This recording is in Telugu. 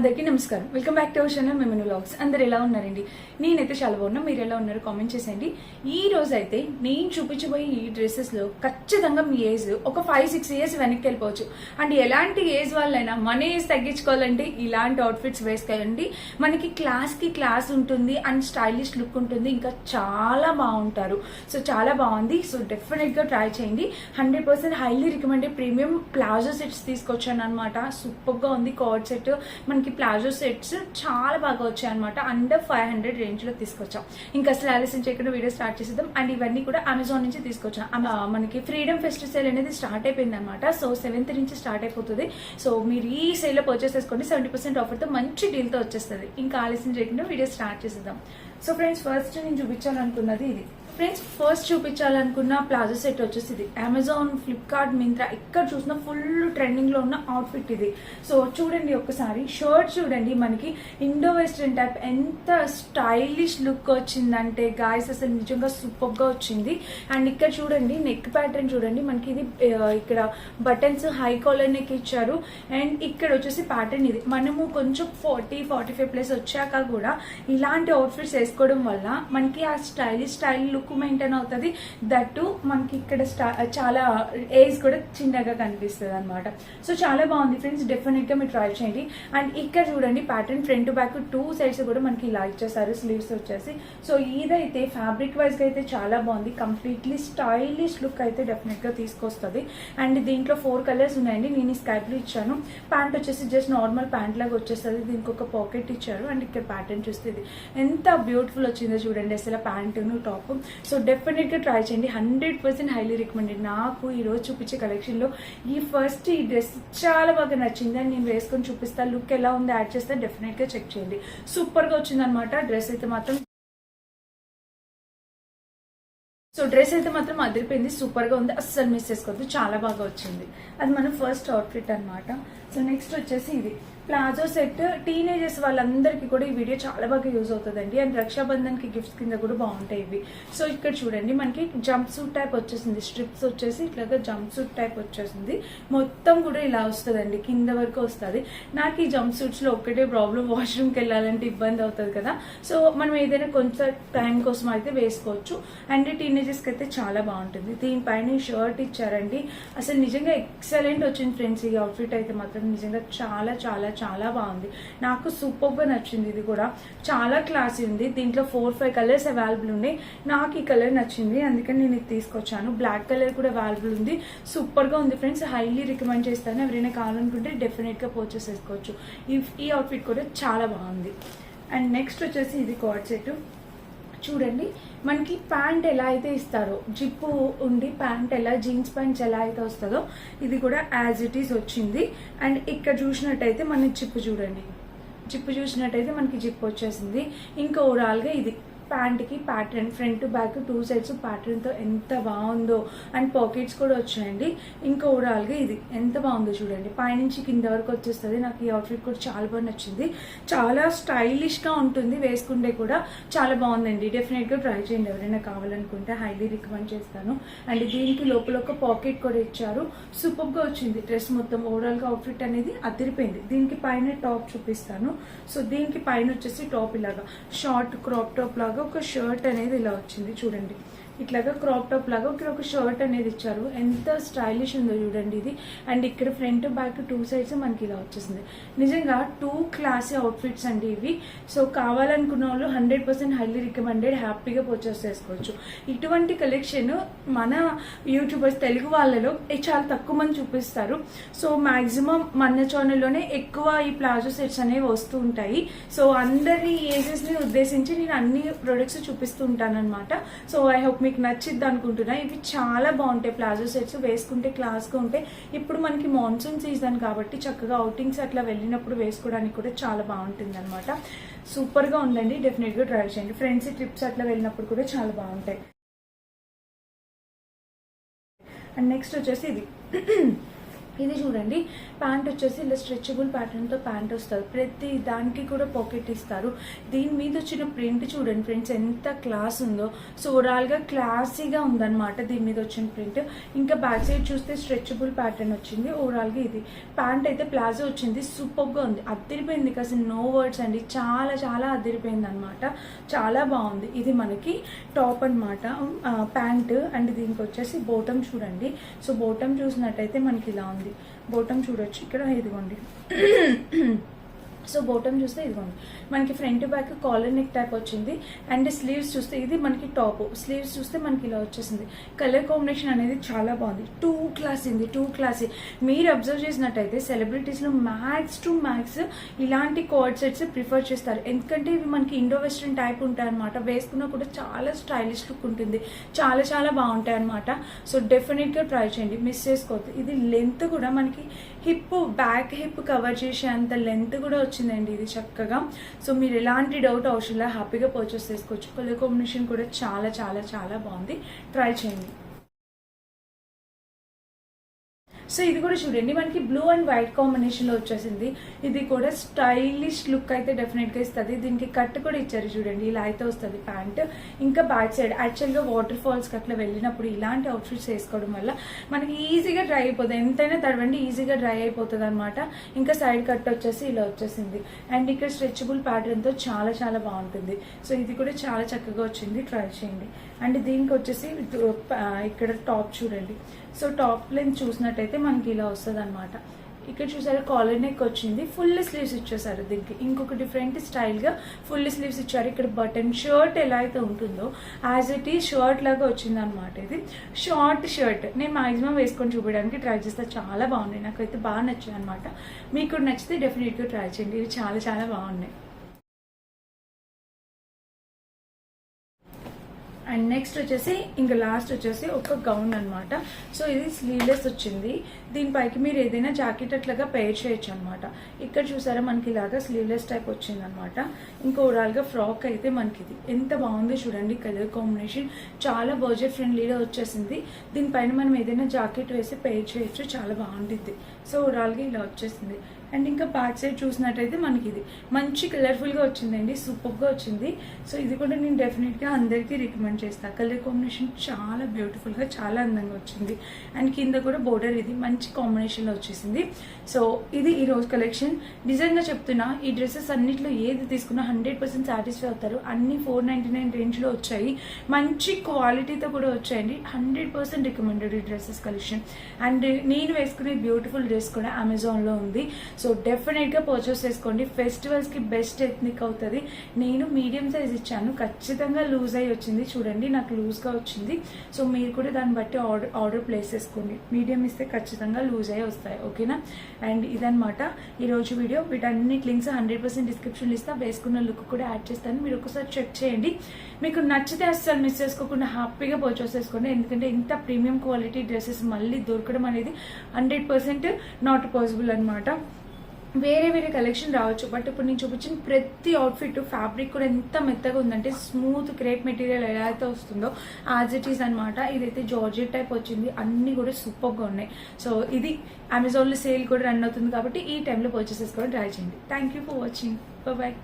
అందరికీ నమస్కారం. Welcome back to our channel మెమను వ్లాగ్స్. అందరు ఎలా ఉన్నారండి? నేనైతే చాలా బాగున్నా. మీరు ఎలా ఉన్నారు కామెంట్ చేసేయండి. ఈ రోజు అయితే నేను చూపించబోయే ఈ డ్రెస్సెస్ లో ఖచ్చితంగా మీ ఏజ్ ఒక 5-6 ఇయర్స్ వెనక్కి వెళ్ళిపోవచ్చు. అండ్ ఎలాంటి ఏజ్ వాళ్ళైనా మన ఏజ్ తగ్గించుకోవాలంటే ఇలాంటి అవుట్ఫిట్స్ వేసుకోండి. మనకి క్లాస్ ఉంటుంది అండ్ స్టైలిష్ లుక్ ఉంటుంది, ఇంకా చాలా బాగుంటారు. సో చాలా బాగుంది. సో డెఫినెట్ గా ట్రై చేయండి. 100% highly recommended premium palazzo sets తీసుకొచ్చాను అనమాట. సూపర్ గా ఉంది. కార్డ్ సెట్ మనకి ప్లాజో సెట్స్ చాలా బాగా వచ్చాయి అనమాట. అండర్ 500 రేంజ్ లో తీసుకొచ్చాం. ఇంకా అసలు ఆలస్యం చేయకుండా వీడియో స్టార్ట్ చేసేద్దాం. అండ్ ఇవన్నీ కూడా అమెజాన్ నుంచి తీసుకొచ్చాం. మనకి ఫ్రీడమ్ ఫెస్టివల్ సేల్ అనేది స్టార్ట్ అయిపోయింది అనమాట. సో 7th నుంచి స్టార్ట్ అయిపోతుంది. సో మీరు ఈ సేల్ లో పర్చేస్ చేసుకోండి. 70% ఆఫర్ తో మంచి డీల్ తో వచ్చేస్తుంది. ఇంకా ఆలస్యం చేయకుండా వీడియో స్టార్ట్ చేసేద్దాం. సో ఫ్రెండ్స్, ఫస్ట్ నేను చూపించాలనుకున్నది ఇది. ఫ్రెండ్స్, ఫస్ట్ చూపించాలనుకున్న ప్లాజో సెట్ వచ్చేసి ఇది. అమెజాన్, ఫ్లిప్కార్ట్, మింత్రా ఎక్కడ చూసినా ఫుల్ ట్రెండింగ్ లో ఉన్న అవుట్ఫిట్ ఇది. సో చూడండి ఒకసారి షర్ట్ చూడండి, మనకి ఇండో వెస్ట్రన్ టైప్ ఎంత స్టైలిష్ లుక్ వచ్చిందంటే గాయస్ అసలు నిజంగా సూపర్ గా వచ్చింది. అండ్ ఇక్కడ చూడండి నెక్ ప్యాటర్న్ చూడండి, మనకి ఇది ఇక్కడ బటన్స్ హై కాలర్ నెక్ ఇచ్చారు. అండ్ ఇక్కడ వచ్చేసి ప్యాటర్న్ ఇది. మనము కొంచెం 40-45+ వచ్చాక కూడా ఇలాంటి అవుట్ఫిట్స్ వేసుకోవడం వల్ల మనకి ఆ స్టైల్ లుక్ మెయింటైన్ అవుతుంది. దట్టు మనకి ఇక్కడ చాలా ఏజ్ కూడా చిన్నగా కనిపిస్తుంది అనమాట. సో చాలా బాగుంది ఫ్రెండ్స్, డెఫినెట్ గా మీరు ట్రై చేయండి. అండ్ ఇక్కడ చూడండి pattern front to back 2 sides కూడా మనకి ఇలా ఇచ్చేసారు, స్లీవ్స్ వచ్చేసి. సో ఇదైతే ఫ్యాబ్రిక్ వైజ్ గా అయితే చాలా బాగుంది. కంప్లీట్లీ స్టైలిష్ లుక్ అయితే డెఫినెట్ గా తీసుకొస్తుంది. అండ్ దీంట్లో 4 కలర్స్ ఉన్నాయండి. నేను ఈ స్కై బ్లూ ఇచ్చాను. ప్యాంట్ వచ్చేసి జస్ట్ నార్మల్ ప్యాంట్ లాగా వచ్చేస్తుంది. దీనికి ఒక పాకెట్ ఇచ్చారు. అండ్ ఇక్కడ ప్యాటర్న్ చూస్తుంది ఎంత బ్యూటిఫుల్ వచ్చిందో చూడండి అసలు ప్యాంటును టాప్. సో డెఫినెట్ గా ట్రై చేయండి. 100% హైలీ రికమెండెడ్. నాకు ఈ రోజు చూపించే కలెక్షన్ లో ఈ డ్రెస్ చాలా బాగా నచ్చింది. అండ్ నేను వేసుకొని చూపిస్తాను. లుక్ ఎలా ఉంది యాడ్ చేస్తే డెఫినెట్ గా చెక్ చేయండి. సూపర్ గా వచ్చింది అనమాట. డ్రెస్ అయితే మాత్రం అదిరిపోయింది. సూపర్ గా ఉంది, అస్సలు మిస్ చేసుకోవద్దు. చాలా బాగా వచ్చింది. అది మన ఫస్ట్ అవుట్ఫిట్ అనమాట. సో నెక్స్ట్ వచ్చేసి ఇది ప్లాజో సెట్. టీనేజర్స్ వాళ్ళందరికీ కూడా ఈ వీడియో చాలా బాగా యూజ్ అవుతుందండి. అండ్ రక్షాబంధన్ కి గిఫ్ట్స్ కింద కూడా బాగుంటాయి ఇవి. సో ఇక్కడ చూడండి మనకి జంప్ సూట్ టైప్ వచ్చేసింది. స్ట్రిప్స్ వచ్చేసి ఇట్లాగా జంప్ సూట్ టైప్ వచ్చేసింది. మొత్తం కూడా ఇలా వస్తుందండి, కింద వరకు వస్తుంది. నాకు ఈ జంప్ సూట్స్ లో ఒక్కటే ప్రాబ్లం, వాష్రూమ్కి వెళ్ళాలంటే ఇబ్బంది అవుతుంది కదా. సో మనం ఏదైనా కొంచెం టైం కోసం అయితే వేసుకోవచ్చు. అండ్ టీనేజర్స్ కి అయితే చాలా బాగుంటుంది. దీనిపైన షర్ట్ ఇచ్చారండి. అసలు నిజంగా ఎక్సలెంట్ వచ్చింది ఫ్రెండ్స్. ఈ అవుట్ఫిట్ అయితే మాత్రం నిజంగా చాలా చాలా చాలా బాగుంది. నాకు సూపర్ గా నచ్చింది. ఇది కూడా చాలా క్లాసీ ఉంది. దీంట్లో 4-5 కలర్స్ అవైలబుల్ ఉన్నాయి. నాకు ఈ కలర్ నచ్చింది, అందుకని నేను ఇది తీసుకొచ్చాను. బ్లాక్ కలర్ కూడా అవైలబుల్ ఉంది. సూపర్ గా ఉంది ఫ్రెండ్స్. హైలీ రికమెండ్ చేస్తాను. ఎవరైనా కావాలనుకుంటే డెఫినెట్ గా పర్చేస్ చేసుకోవచ్చు. ఈ అవుట్ఫిట్ కూడా చాలా బాగుంది. అండ్ నెక్స్ట్ వచ్చేసి ఇది కార్డ్ సెట్. చూడండి మనకి ప్యాంట్ ఎలా అయితే ఇస్తారో, జిప్పు ఉండి ప్యాంట్ ఎలా, జీన్స్ ప్యాంట్స్ ఎలా అయితే వస్తుందో ఇది కూడా యాజ్ ఇట్ ఈస్ వచ్చింది. అండ్ ఇక్కడ చూసినట్టయితే మన జిప్పు చూడండి, జిప్పు చూసినట్టయితే మనకి జిప్ వచ్చేసింది. ఇంకా ఓవరాల్ గా ఇది ప్యాంట్ కి pattern front to back 2 sides pattern తో ఎంత బాగుందో. అండ్ పాకెట్స్ కూడా వచ్చాయండి. ఇంకా ఓవరాల్ గా ఇది ఎంత బాగుందో చూడండి. పైనుంచి కింద వరకు వచ్చేస్తుంది. నాకు ఈ అవుట్ఫిట్ కూడా చాలా బాగా నచ్చింది. చాలా స్టైలిష్ గా ఉంటుంది, వేసుకుంటే కూడా చాలా బాగుందండి. డెఫినెట్ గా ట్రై చేయండి ఎవరైనా కావాలనుకుంటే. హైలీ రికమెండ్ చేస్తాను. అండ్ దీనికి లోపల ఒక పాకెట్ కూడా ఇచ్చారు. సూపర్ గా వచ్చింది డ్రెస్ మొత్తం. ఓవరాల్ గా అవుట్ఫిట్ అనేది అదిరిపోయింది. దీనికి పైన టాప్ చూపిస్తాను. సో దీనికి పైన వచ్చేసి టాప్ ఇలాగా షార్ట్ క్రాప్ టాప్ లాగా ఒక షర్ట్ అనేది ఇలా వచ్చింది చూడండి. ఇట్లాగా క్రాప్ టాప్ లాగా ఇక్కడ ఒక షర్ట్ అనేది ఇచ్చారు. ఎంత స్టైలిష్ ఉందో చూడండి ఇది. అండ్ ఇక్కడ ఫ్రంట్ బ్యాక్ 2 సైడ్స్ మనకి ఇలా వచ్చేసింది. నిజంగా 2 క్లాసీ అవుట్ఫిట్స్ అండి ఇవి. సో కావాలనుకున్న వాళ్ళు 100% హైలీ రికమెండెడ్. హ్యాపీగా పర్చేస్ చేసుకోవచ్చు. ఇటువంటి కలెక్షన్ మన యూట్యూబర్స్ తెలుగు వాళ్ళలో చాలా తక్కువ మంది చూపిస్తారు. సో మాక్సిమం మన ఛానల్లోనే ఎక్కువ ఈ ప్లాజో సెట్స్ అనేవి వస్తూ ఉంటాయి. సో అందరి ఏజెస్ ని ఉద్దేశించి నేను అన్ని ప్రొడక్ట్స్ చూపిస్తూ ఉంటాను అనమాట. సో ఐ హోప్ మీకు నచ్చిద్ది అనుకుంటున్నా. ఇవి చాలా బాగుంటాయి ప్లాజో సెట్స్, వేసుకుంటే క్లాస్ గా ఉంటాయి. ఇప్పుడు మనకి మాన్సూన్ సీజన్ కాబట్టి చక్కగా అవుటింగ్స్ అట్లా వెళ్ళినప్పుడు వేసుకోవడానికి కూడా చాలా బాగుంటుంది అనమాట. సూపర్ గా ఉందండి. డెఫినెట్ గా ట్రై చేయండి. ఫ్రెండ్స్ ట్రిప్స్ అట్లా వెళ్ళినప్పుడు కూడా చాలా బాగుంటాయి. అండ్ నెక్స్ట్ వచ్చేసి ఇది ఇది చూడండి, ప్యాంట్ వచ్చేసి ఇలా స్ట్రెచబుల్ ప్యాటర్న్తో ప్యాంట్ వస్తుంది. ప్రతి దానికి కూడా పాకెట్ ఇస్తారు. దీని మీద వచ్చిన ప్రింట్ చూడండి ఫ్రెండ్స్ ఎంత క్లాస్ ఉందో. సో ఓవరాల్గా క్లాసీగా ఉందన్నమాట దీని మీద వచ్చిన ప్రింట్. ఇంకా బ్యాక్ సైడ్ చూస్తే స్ట్రెచబుల్ ప్యాటర్న్ వచ్చింది. ఓవరాల్గా ఇది ప్యాంట్ అయితే ప్లాజో వచ్చింది. సూపర్గా ఉంది, అదిరిపోయింది, అసలు నో వర్డ్స్ అండి, చాలా చాలా అదిరిపోయింది అనమాట. చాలా బాగుంది. ఇది మనకి టాప్ అనమాట, ప్యాంట్. అండ్ దీనికి వచ్చేసి బోటం చూడండి. సో బోటం చూసినట్టయితే మనకి ఇలా ఉంది. బోటం చూడొచ్చు ఇక్కడ, ఇదిగోండి. సో బోటమ్ చూస్తే ఇదిగోండి మనకి front back collar neck type వచ్చింది. అండ్ స్లీవ్స్ చూస్తే ఇది మనకి టాప్, స్లీవ్స్ చూస్తే మనకి ఇలా వచ్చేసింది. కలర్ కాంబినేషన్ అనేది చాలా బాగుంది, టూ క్లాసీ. మీరు అబ్జర్వ్ చేసినట్టయితే సెలబ్రిటీస్లో మ్యాక్స్ టు మ్యాక్స్ ఇలాంటి కోడ్ సెట్స్ ప్రిఫర్ చేస్తారు. ఎందుకంటే ఇవి మనకి ఇండో వెస్ట్రన్ టైప్ ఉంటాయి అనమాట. వేసుకున్నా కూడా చాలా స్టైలిష్ లుక్ ఉంటుంది, చాలా చాలా బాగుంటాయి అనమాట. సో డెఫినెట్గా ట్రై చేయండి, మిస్ చేసుకోవద్దు. ఇది లెంత్ కూడా మనకి బ్యాక్ హిప్ కవర్ చేసే అంత లెంత్ కూడా వచ్చిందండి ఇది చక్కగా. సో మీరు ఎలాంటి డౌట్ అవసరం హ్యాపీగా పర్చేస్ చేసుకోవచ్చు. కలర్ కాంబినేషన్ కూడా చాలా చాలా చాలా బాగుంది, ట్రై చేయండి. సో ఇది కూడా చూడండి మనకి బ్లూ అండ్ వైట్ కాంబినేషన్లో వచ్చేసింది. ఇది కూడా స్టైలిష్ లుక్ అయితే డెఫినెట్గా ఇస్తుంది. దీనికి కట్ కూడా ఇచ్చారు చూడండి, ఇలా అయితే వస్తుంది ప్యాంట్. ఇంకా బ్యాక్ సైడ్ యాక్చువల్గా వాటర్ ఫాల్స్కి అట్లా వెళ్ళినప్పుడు ఇలాంటి అవుట్ఫిట్స్ వేసుకోవడం వల్ల మనకి ఈజీగా డ్రై అయిపోతుంది, ఎంతైనా తడవండి ఈజీగా డ్రై అయిపోతుంది అనమాట. ఇంకా సైడ్ కట్ వచ్చేసి ఇలా వచ్చేసింది. అండ్ ఇక్కడ స్ట్రెచబుల్ ప్యాటర్న్తో చాలా చాలా బాగుంటుంది. సో ఇది కూడా చాలా చక్కగా వచ్చింది, ట్రై చేయండి. అండ్ దీనికి వచ్చేసి ఇక్కడ టాప్ చూడండి. సో టాప్ లెంత్ చూసినట్టయితే మనకి ఇలా వస్తుంది అనమాట. ఇక్కడ చూసారు కాలర్ నెక్ వచ్చింది, ఫుల్ స్లీవ్స్ ఇచ్చేసారు. దీనికి ఇంకొక డిఫరెంట్ స్టైల్గా ఫుల్ స్లీవ్స్ ఇచ్చారు. ఇక్కడ బటన్ షర్ట్ ఎలా అయితే ఉంటుందో యాజ్ ఇట్ ఈ షర్ట్ లాగా వచ్చింది అనమాట. ఇది షార్ట్ షర్ట్ నేను మాక్సిమం వేసుకొని చూపించడానికి ట్రై చేస్తే చాలా బాగున్నాయి, నాకైతే బాగా నచ్చాయి అనమాట. మీకు నచ్చితే డెఫినెట్గా ట్రై చేయండి, ఇవి చాలా చాలా బాగున్నాయి. అండ్ నెక్స్ట్ వచ్చేసి ఇంకా లాస్ట్ వచ్చేసి ఒక గౌన్ అనమాట. సో ఇది స్లీవ్లెస్ వచ్చింది. దీనిపైకి మీరు ఏదైనా జాకెట్ అట్లాగా పేర్ చేయొచ్చు అనమాట. ఇక్కడ చూసారా మనకి ఇలాగా స్లీవ్లెస్ టైప్ వచ్చింది అనమాట. ఇంకా ఓవరాల్గా ఫ్రాక్ అయితే మనకి ఇది ఎంత బాగుంది చూడండి, కలర్ కాంబినేషన్ చాలా బడ్జెట్ ఫ్రెండ్లీగా వచ్చేసింది. దీనిపైన మనం ఏదైనా జాకెట్ వేసి పేర్ చేయొచ్చు, చాలా బాగుంటుంది. సో ఓవరాల్గా ఇలా వచ్చేసింది. అండ్ ఇంకా బ్యాక్ సైడ్ చూసినట్టయితే మనకి ఇది మంచి కలర్ఫుల్గా వచ్చిందండి, సూపర్గా వచ్చింది. సో ఇది కూడా నేను డెఫినెట్గా అందరికీ రికమెండ్ చేస్తాను. కలర్ కాంబినేషన్ చాలా బ్యూటిఫుల్గా చాలా అందంగా వచ్చింది. అండ్ కింద కూడా బోర్డర్ ఇది మంచి కాంబినేషన్లో వచ్చేసింది. సో ఇది ఈ రోజు కలెక్షన్. నిజంగా చెప్తున్నా ఈ డ్రెస్సెస్ అన్నింటిలో ఏది తీసుకున్నా 100% సాటిస్ఫై అవుతారు. అన్ని 499 రేంజ్లో వచ్చాయి, మంచి క్వాలిటీతో కూడా వచ్చాయండి. 100% రికమెండెడ్ ఈ డ్రెస్సెస్ కలెక్షన్. అండ్ నేను వేసుకునే బ్యూటిఫుల్ డ్రెస్ కూడా అమెజాన్లో ఉంది. సో డెఫినెట్గా పర్చేస్ చేసుకోండి, ఫెస్టివల్స్కి బెస్ట్ ఎథ్నిక్ అవుతుంది. నేను మీడియం సైజ్ ఇచ్చాను, ఖచ్చితంగా లూజ్ అయ్యి వచ్చింది చూడండి, నాకు లూజ్గా వచ్చింది. సో మీరు కూడా దాన్ని బట్టి ఆర్డర్ ప్లేస్ చేసుకోండి. మీడియం ఇస్తే ఖచ్చితంగా లూజ్ అయ్యి వస్తాయి, ఓకేనా. అండ్ ఇదనమాట ఈరోజు వీడియో. వీటన్నిటి లింక్స్ 100% డిస్క్రిప్షన్లో ఇస్తా, వేసుకున్న లుక్ కూడా యాడ్ చేస్తాను, మీరు ఒకసారి చెక్ చేయండి. మీకు నచ్చితే అస్సలు మిస్ చేసుకోకుండా హ్యాపీగా పర్చేస్ చేసుకోండి. ఎందుకంటే ఇంత ప్రీమియం క్వాలిటీ డ్రెస్సెస్ మళ్ళీ దొరకడం అనేది 100% నాట్ పాసిబుల్ అనమాట. వేరే కలెక్షన్ రావచ్చు, బట్ ఇప్పుడు నేను చూపించిన ప్రతి అవుట్ఫిట్ ఫ్యాబ్రిక్ కూడా ఎంత మెత్తగా ఉందంటే స్మూత్ క్రేప్ మెటీరియల్ ఎలా అయితే వస్తుందో యాజ్ ఇట్ ఈస్ అనమాట. ఇదైతే జార్జెట్ టైప్ వచ్చింది, అన్ని కూడా సూపర్గా ఉన్నాయి. సో ఇది అమెజాన్లో సేల్ కూడా రన్ అవుతుంది కాబట్టి ఈ టైంలో పర్చేస్ చేసుకోవడం ట్రై చేయండి. Thank you for watching, bye.